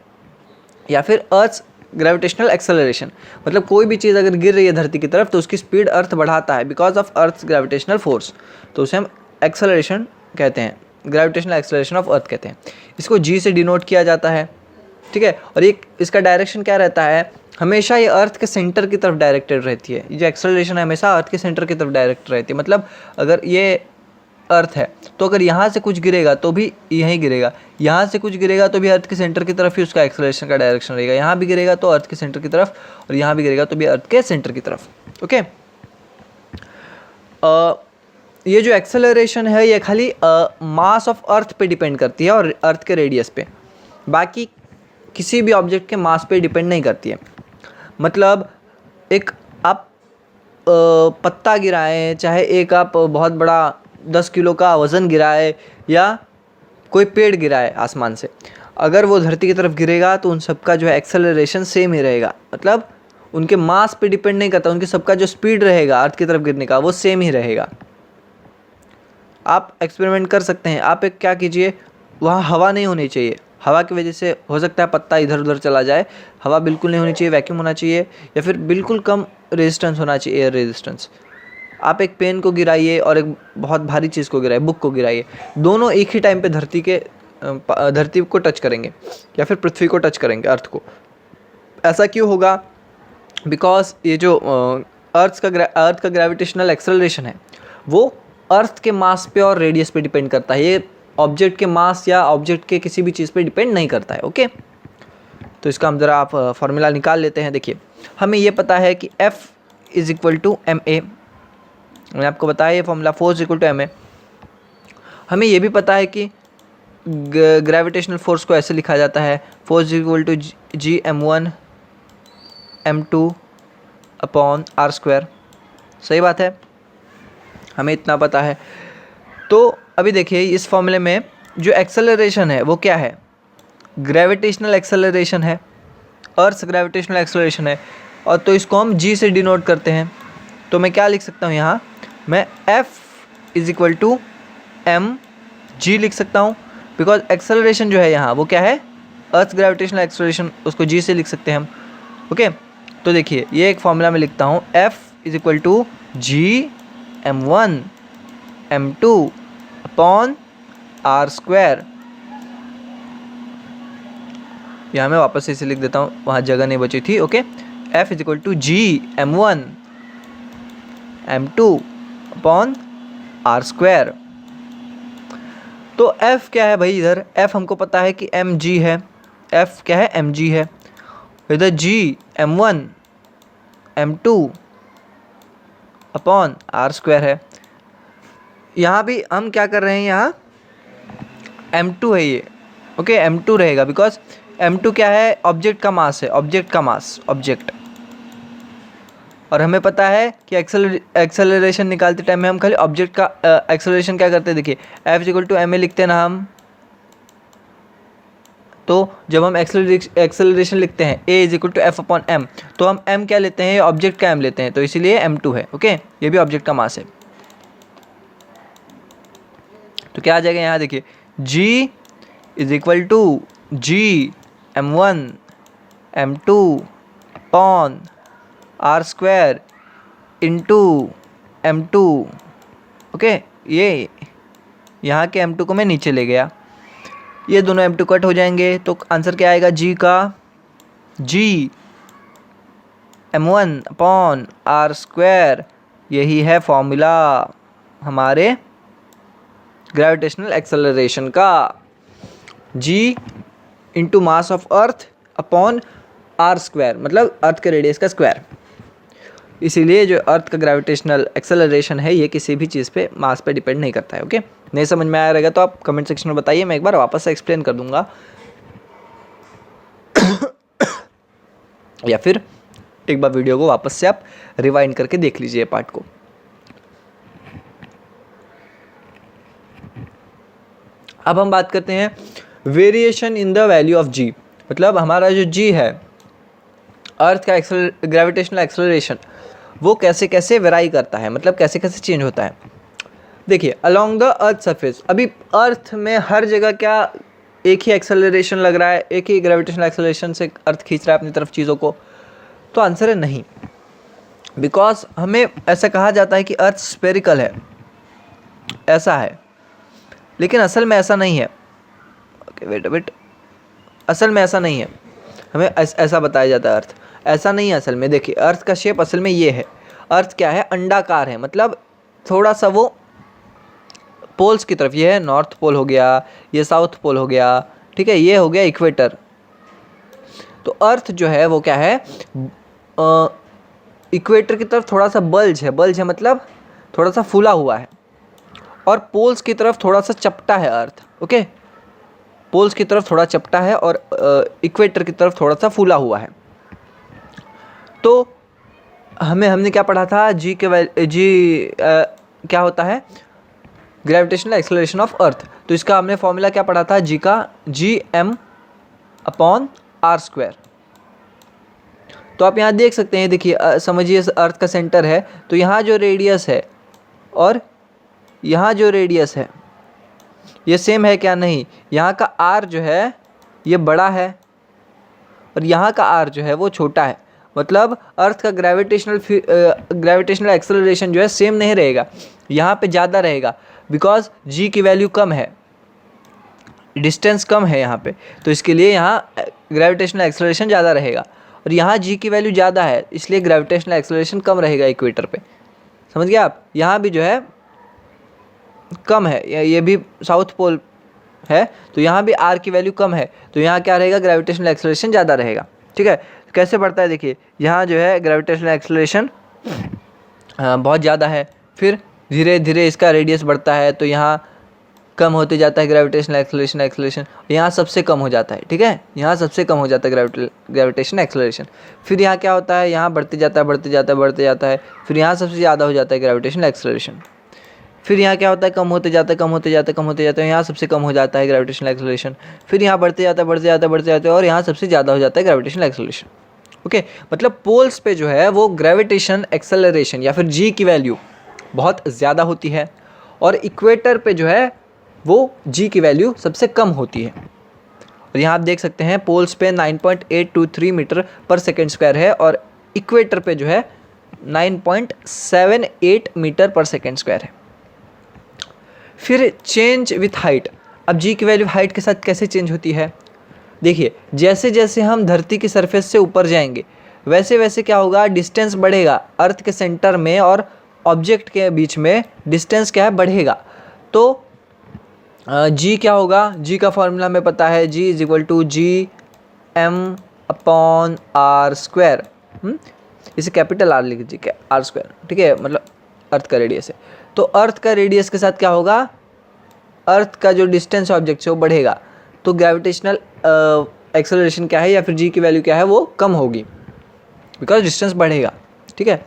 या फिर अर्थ्स ग्रेविटेशनल एक्सेलरेशन। मतलब कोई भी चीज़ अगर गिर रही है धरती की तरफ तो उसकी स्पीड अर्थ बढ़ाता है because of Earth's gravitational force, तो उसे हम एक्सेलरेशन कहते हैं, ग्रेविटेशनल एक्सेलरेशन ऑफ अर्थ कहते हैं। इसको जी से डिनोट किया जाता है, ठीक है, और ये इसका डायरेक्शन क्या रहता है, हमेशा ये अर्थ के सेंटर की तरफ डायरेक्टेड रहती है। ये जो एक्सेलरेशन है हमेशा अर्थ के सेंटर की तरफ डायरेक्ट रहती है। मतलब अगर ये अर्थ है तो अगर यहाँ से कुछ गिरेगा तो भी यहीं गिरेगा, यहाँ से कुछ गिरेगा तो भी अर्थ के सेंटर की तरफ ही उसका एक्सेलरेशन का डायरेक्शन रहेगा, यहाँ भी गिरेगा तो अर्थ के सेंटर की तरफ, और यहाँ भी गिरेगा तो भी अर्थ के सेंटर की तरफ। ओके, ये जो एक्सेलरेशन है ये खाली मास ऑफ अर्थ पे डिपेंड करती है और अर्थ के रेडियस पे, बाकी किसी भी ऑब्जेक्ट के मास पे डिपेंड नहीं करती है। मतलब एक आप पत्ता गिराएं, चाहे एक आप बहुत बड़ा 10 किलो का वज़न गिराए, या कोई पेड़ गिराए आसमान से, अगर वो धरती की तरफ गिरेगा तो उन सबका जो है एक्सेलरेशन सेम ही रहेगा। मतलब उनके मास पे डिपेंड नहीं करता, उनके सबका जो स्पीड रहेगा अर्थ की तरफ गिरने का वो सेम ही रहेगा। आप एक्सपेरिमेंट कर सकते हैं। आप एक क्या कीजिए, वहाँ हवा नहीं होनी चाहिए, हवा की वजह से हो सकता है पत्ता इधर उधर चला जाए, हवा बिल्कुल नहीं होनी चाहिए, वैक्यूम होना चाहिए, या फिर बिल्कुल कम रेजिस्टेंस होना चाहिए, एयर रेजिस्टेंस। आप एक पेन को गिराइए और एक बहुत भारी चीज़ को गिराइए, बुक को गिराइए, दोनों एक ही टाइम पे धरती को टच करेंगे या फिर पृथ्वी को टच करेंगे, अर्थ को। ऐसा क्यों होगा, बिकॉज ये जो अर्थ का ग्रेविटेशनल एक्सेलरेशन है वो अर्थ के मास पे और रेडियस पे डिपेंड करता है, ये ऑब्जेक्ट के मास या ऑब्जेक्ट के किसी भी चीज़ पे डिपेंड नहीं करता है। ओके, तो इसका हम ज़रा आप फार्मूला निकाल लेते हैं। देखिए हमें ये पता है कि F = ma, मैंने आपको बताया ये फॉर्मूला, फोर्स = ma। हमें ये भी पता है कि ग्रेविटेशनल फोर्स को ऐसे लिखा जाता है, फोर्स = Gm1 m2/r²। सही बात है, हमें इतना पता है। तो अभी देखिए इस फॉर्मूले में जो एक्सेलरेशन है वो क्या है, ग्रेविटेशनल एक्सेलरेशन है, अर्थ ग्रेविटेशनल एक्सेलरेशन है, और तो इसको हम g से डिनोट करते हैं। तो मैं क्या लिख सकता हूँ यहाँ, मैं F = mg लिख सकता हूँ, बिकॉज एक्सेलरेशन जो है यहाँ वो क्या है, अर्थ ग्रेविटेशनल एक्सेलरेशन, उसको g से लिख सकते हैं हम। ओके, तो देखिए ये एक फॉर्मूला में लिखता हूँ, F = Gm1 m2/r²। यहाँ मैं वापस से इसे लिख देता हूँ, वहाँ जगह नहीं बची थी। Okay, F is equal to G m1 m2 upon R square. तो F क्या है भाई, इधर F हमको पता है कि mg है, F क्या है mg है, इधर g m1 m2 upon R square है। यहाँ भी हम क्या कर रहे हैं, यहाँ m2 है ये। ओके, m2 रहेगा बिकॉज m2 क्या है, ऑब्जेक्ट का मास है, ऑब्जेक्ट का मास, ऑब्जेक्ट। और हमें पता है कि एक्सेलरेशन निकालते टाइम में हम खाली ऑब्जेक्ट का एक्सेलरेशन क्या करते हैं, देखिए F is equal to ma लिखते हैं ना हम। तो जब हम एक्सेलरेशन लिखते हैं a is equal to F upon m, तो हम m क्या लेते हैं, ऑब्जेक्ट का m लेते हैं, तो इसीलिए m2 है। ओके, ये भी ऑब्जेक्ट का मास है। तो क्या आ जाएगा यहाँ, देखिए g is equal to g m1 m2 upon R square into m2। Okay, ये यहाँ के m2 को मैं नीचे ले गया, ये दोनों m2 कट हो जाएंगे, तो आंसर क्या आएगा, g का g m1 upon R square. यही है फॉर्मूला हमारे ग्रेविटेशनल एक्सेलरेशन का, g into mass of Earth upon R square, मतलब अर्थ के रेडियस का स्क्वायर। इसीलिए जो अर्थ का ग्रेविटेशनल एक्सेलरेशन है ये किसी भी चीज़ पे, मास पे डिपेंड नहीं करता है। ओके, नहीं समझ में आया रहेगा तो आप कमेंट सेक्शन में बताइए, मैं एक बार वापस से एक्सप्लेन कर दूंगा या फिर एक बार वीडियो को वापस से आप रिवाइंड करके देख लीजिए पार्ट को। अब हम बात करते हैं variation in the value of G, मतलब हमारा जो जी है, अर्थ का ग्रेविटेशनल एक्सेलरेशन, वो कैसे कैसे वेराई करता है, मतलब कैसे कैसे चेंज होता है। देखिए अलोंग द अर्थ सरफेस, अभी अर्थ में हर जगह क्या एक ही एक्सेलरेशन लग रहा है, एक ही ग्रेविटेशनल एक्सेलरेशन से अर्थ खींच रहा है अपनी तरफ चीज़ों को, तो आंसर है नहीं। बिकॉज हमें ऐसा कहा जाता है कि अर्थ स्फेरिकल है, ऐसा है, लेकिन असल में ऐसा नहीं है। ओके, वेट वेट, असल में ऐसा नहीं है, हमें ऐसा बताया जाता है अर्थ ऐसा नहीं है असल में। देखिए अर्थ का शेप असल में ये है, अर्थ क्या है, अंडाकार है, मतलब थोड़ा सा वो पोल्स की तरफ, ये है नॉर्थ पोल हो गया, ये साउथ पोल हो गया, ठीक है, ये हो गया इक्वेटर। तो अर्थ जो है वो क्या है, इक्वेटर की तरफ थोड़ा सा बल्ज है मतलब थोड़ा सा फूला हुआ है, और पोल्स की तरफ थोड़ा सा चपटा है अर्थ। ओके, पोल्स की तरफ थोड़ा चपटा है और इक्वेटर की तरफ थोड़ा सा फूला हुआ है। तो हमने क्या पढ़ा था, क्या होता है, ग्रेविटेशनल एक्सेलरेशन ऑफ अर्थ। तो इसका हमने फॉर्मूला क्या पढ़ा था, जी का जी m अपॉन आर स्क्वायर। तो आप यहाँ देख सकते हैं, देखिए समझिए अर्थ का सेंटर है, तो यहाँ जो रेडियस है और यहाँ जो रेडियस है ये सेम है क्या, नहीं, यहाँ का आर जो है ये बड़ा है और यहाँ का आर जो है वो छोटा है, मतलब अर्थ का ग्रेविटेशनल एक्सेलरेशन जो है सेम नहीं रहेगा, यहाँ पे ज़्यादा रहेगा, बिकॉज जी की वैल्यू कम है, डिस्टेंस कम है यहाँ पे, तो इसके लिए यहाँ ग्रेविटेशनल एक्सेलरेशन ज़्यादा रहेगा, और यहाँ जी की वैल्यू ज़्यादा है इसलिए ग्रेविटेशनल एक्सेलरेशन कम रहेगा इक्वेटर पे। समझ गए आप, यहाँ भी जो है कम है, ये भी साउथ पोल है, तो यहाँ भी आर की वैल्यू कम है, तो यहाँ क्या रहेगा, ग्रेविटेशनल एक्सेलरेशन ज़्यादा रहेगा। ठीक है, कैसे बढ़ता है, देखिए यहाँ जो है ग्रेविटेशनल एक्सेलरेशन बहुत ज़्यादा है, फिर धीरे धीरे इसका रेडियस बढ़ता है, तो यहाँ कम होते जाता है ग्रेविटेशनल एक्सेलरेशन, यहाँ सबसे कम हो जाता है। ठीक है, यहाँ सबसे कम हो जाता है ग्रेविटेशनल एक्सेलरेशन, फिर यहाँ क्या होता है, यहाँ बढ़ते जाता है, फिर यहाँ सबसे ज़्यादा हो जाता है ग्रेविटेशनल एक्सेलरेशन, फिर यहाँ क्या होता है, कम होते जाता है, यहाँ सबसे कम हो जाता है ग्रेविटेशनल एक्सेलरेशन, फिर यहाँ बढ़ते जाता है और यहाँ सबसे ज़्यादा हो जाता है ग्रेविटेशनल एक्सेलरेशन। ओके, मतलब पोल्स पे जो है वो ग्रेविटेशन एक्सेलरेशन या फिर जी की वैल्यू बहुत ज़्यादा होती है, और इक्वेटर पे जो है वो जी की वैल्यू सबसे कम होती है। और यहाँ आप देख सकते हैं पोल्स पे 9.823 मीटर पर सेकेंड स्क्वायर है, और इक्वेटर पे जो है 9.78 मीटर पर सेकेंड स्क्वायर है। फिर चेंज विथ हाइट, अब जी की वैल्यू हाइट के साथ कैसे चेंज होती है, देखिए जैसे जैसे हम धरती की सरफेस से ऊपर जाएंगे वैसे वैसे क्या होगा, डिस्टेंस बढ़ेगा अर्थ के सेंटर में और ऑब्जेक्ट के बीच में डिस्टेंस क्या है, बढ़ेगा। तो जी क्या होगा, जी का फॉर्मूला हमें पता है, G is equal to G M upon R square. इसे कैपिटल आर लिख दीजिए, आर स्क्वायर, ठीक है, मतलब अर्थ का रेडियस है। तो अर्थ का रेडियस के साथ क्या होगा, अर्थ का जो डिस्टेंस ऑब्जेक्ट से वो बढ़ेगा, तो ग्रेविटेशनल एक्सेलरेशन क्या है या फिर जी की वैल्यू क्या है वो कम होगी, बिकॉज डिस्टेंस बढ़ेगा, ठीक है।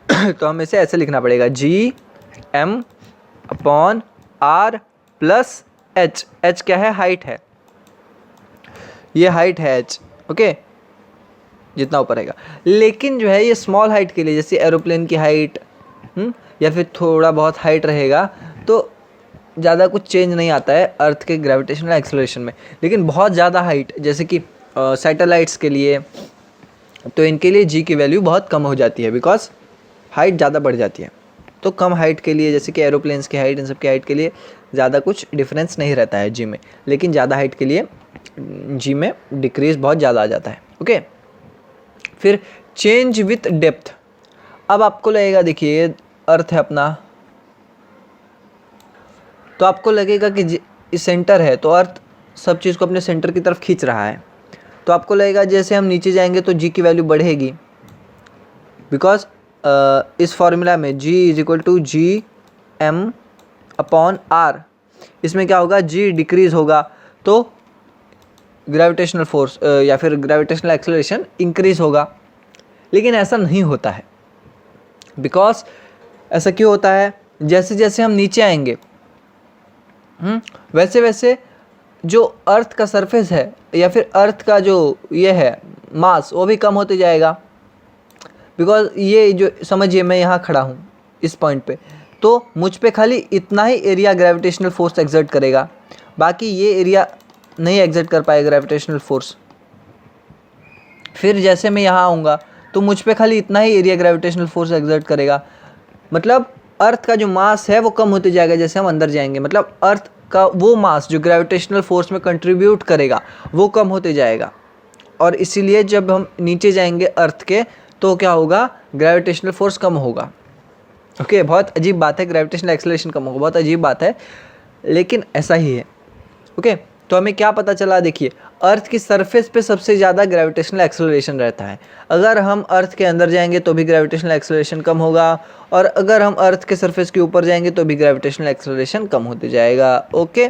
तो हमें इसे ऐसे लिखना पड़ेगा, G M upon R plus H. H क्या है, हाइट है, ये हाइट है एच, ओके, जितना ऊपर रहेगा। लेकिन जो है ये स्मॉल हाइट के लिए, जैसे एरोप्लेन की हाइट या फिर थोड़ा बहुत हाइट रहेगा तो ज़्यादा कुछ चेंज नहीं आता है अर्थ के ग्रेविटेशनल एक्सेलरेशन में। लेकिन बहुत ज़्यादा हाइट जैसे कि सैटेलाइट्स के लिए, तो इनके लिए जी की वैल्यू बहुत कम हो जाती है, बिकॉज हाइट ज़्यादा बढ़ जाती है। तो कम हाइट के लिए जैसे कि एरोप्लेन्स की हाइट, इन सब की हाइट के लिए ज़्यादा कुछ डिफरेंस नहीं रहता है जी में, लेकिन ज़्यादा हाइट के लिए जी में डिक्रीज बहुत ज़्यादा आ जाता है, ओके। फिर चेंज विथ डेप्थ। अब आपको लगेगा, देखिए अर्थ है अपना, तो आपको लगेगा कि इस सेंटर है तो अर्थ सब चीज़ को अपने सेंटर की तरफ खींच रहा है, तो आपको लगेगा जैसे हम नीचे जाएंगे तो जी की वैल्यू बढ़ेगी, बिकॉज इस फॉर्मूला में G is equal to G M upon R, इसमें क्या होगा, जी डिक्रीज होगा तो ग्रेविटेशनल फोर्स या फिर ग्रेविटेशनल एक्सेलरेशन इंक्रीज होगा। लेकिन ऐसा नहीं होता है, बिकॉज ऐसा क्यों होता है, जैसे जैसे हम नीचे आएंगे वैसे वैसे जो अर्थ का सरफेस है या फिर अर्थ का जो ये है मास, वो भी कम होते जाएगा। बिकॉज ये जो समझिए मैं यहाँ खड़ा हूँ इस पॉइंट पे, तो मुझ पे खाली इतना ही एरिया ग्रेविटेशनल फोर्स एक्सर्ट करेगा, बाकी ये एरिया नहीं एक्सर्ट कर पाएगा ग्रेविटेशनल फोर्स। फिर जैसे मैं यहाँ आऊँगा तो मुझ पे खाली इतना ही एरिया ग्रेविटेशनल फोर्स एक्सर्ट करेगा, मतलब अर्थ का जो मास है वो कम होते जाएगा जैसे हम अंदर जाएंगे, मतलब अर्थ का वो मास जो ग्रेविटेशनल फोर्स में कंट्रीब्यूट करेगा वो कम होते जाएगा। और इसीलिए जब हम नीचे जाएंगे अर्थ के तो क्या होगा, ग्रेविटेशनल फोर्स कम होगा, ओके। बहुत अजीब बात है, ग्रेविटेशनल एक्सेलरेशन कम होगा, बहुत अजीब बात है, लेकिन ऐसा ही है, ओके। तो हमें क्या पता चला, देखिए अर्थ की सरफेस पे सबसे ज़्यादा ग्रेविटेशनल एक्सेलरेशन रहता है। अगर हम अर्थ के अंदर जाएंगे तो भी ग्रेविटेशनल एक्सेलरेशन कम होगा, और अगर हम अर्थ के सरफेस के ऊपर जाएंगे तो भी ग्रेविटेशनल एक्सेलरेशन कम होते जाएगा, ओके।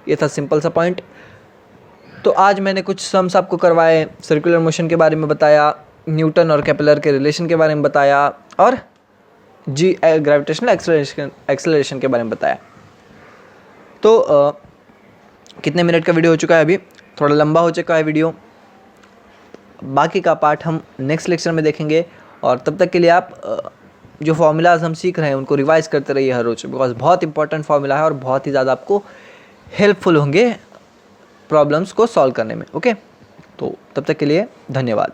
ये था सिंपल सा पॉइंट। तो आज मैंने कुछ सम्स आपको करवाए, सर्कुलर मोशन के बारे में बताया, न्यूटन और केपलर के रिलेशन के बारे में बताया, और जी ग्रेविटेशनल एक्सेलरेशन के बारे में बताया। तो कितने मिनट का वीडियो हो चुका है, अभी थोड़ा लंबा हो चुका है वीडियो, बाकी का पार्ट हम नेक्स्ट लेक्चर में देखेंगे। और तब तक के लिए आप जो फॉर्मूलाज हम सीख रहे हैं उनको रिवाइज करते रहिए हर रोज, बिकॉज बहुत इंपॉर्टेंट फॉर्मूला है और बहुत ही ज़्यादा आपको हेल्पफुल होंगे प्रॉब्लम्स को सॉल्व करने में, ओके। तो तब तक के लिए धन्यवाद।